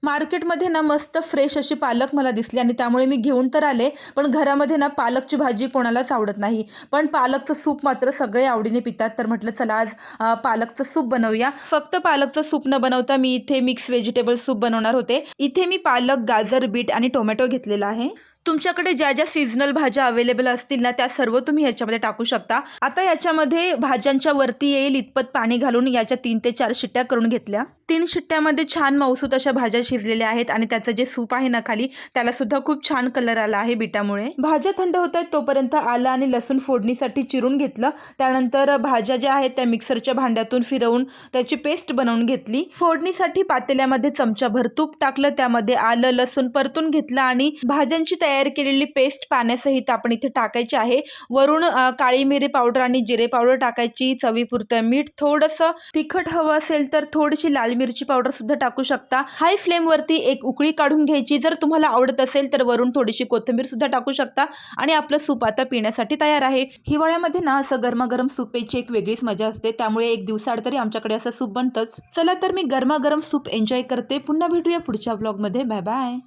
मार्केटमध्ये ना मस्त फ्रेश अशी पालक मला दिसली आणि त्यामुळे मी घेऊन तर आले, पण घरामध्ये ना पालकची भाजी कोणालाच आवडत नाही, पण पालकचं सूप मात्र सगळे आवडीने पितात. तर म्हटलं चला आज पालकचं सूप बनवूया. फक्त पालकचं सूप न बनवता मी इथे मिक्स व्हेजिटेबल सूप बनवणार होते. इथे मी पालक, गाजर, बीट आणि टोमॅटो घेतलेला आहे. तुमच्याकडे ज्या ज्या सीझनल भाज्या अवेलेबल असतील ना, त्या सर्व तुम्ही ह्याच्यामध्ये टाकू शकता. आता याच्यामध्ये भाज्यांच्या वरती येईल इतपत पाणी घालून याच्या 3 ते 4 शिट्ट्या करून घेतल्या. 3 शिट्ट्यामध्ये छान मऊसूत अशा भाज्या शिजलेल्या आहेत आणि त्याचं जे सूप आहे ना खाली, त्याला सुद्धा खूप छान कलर आला आहे बीटामुळे. भाज्या थंड होत आहेत तोपर्यंत आलं आणि लसूण फोडणीसाठी चिरून घेतलं. त्यानंतर भाज्या ज्या आहेत त्या मिक्सरच्या भांड्यातून फिरवून त्याची पेस्ट बनवून घेतली. फोडणीसाठी पातेल्यामध्ये चमचाभर तूप टाकलं, त्यामध्ये आलं लसूण परतून घेतलं आणि भाज्यांची तयार केलेली पेस्ट पाण्यासहित आपण इथे टाकायची आहे. वरून काळी मिरी पावडर आणि जिरे पावडर टाकायची, चवीपुरतं मीठ, थोडंसं तिखट हवं असेल तर थोडीशी लाल मिरची पावडर सुद्धा टाकू शकता. हाय फ्लेमवरती एक उकळी काढून घ्यायची. जर तुम्हाला आवडत असेल तर वरून थोडीशी कोथिंबीर सुद्धा टाकू शकता आणि आपलं सूप आता पिण्यासाठी तयार आहे. हिवाळ्यामध्ये ना असं गरमागरम सूप प्यायची एक वेगळीच मजा असते, त्यामुळे एक दिवसाआड तरी आमच्याकडे असं सूप बनतंच. चला तर मी गरमागरम सूप एन्जॉय करते. पुन्हा भेटूया पुढच्या ब्लॉगमध्ये. Bye bye.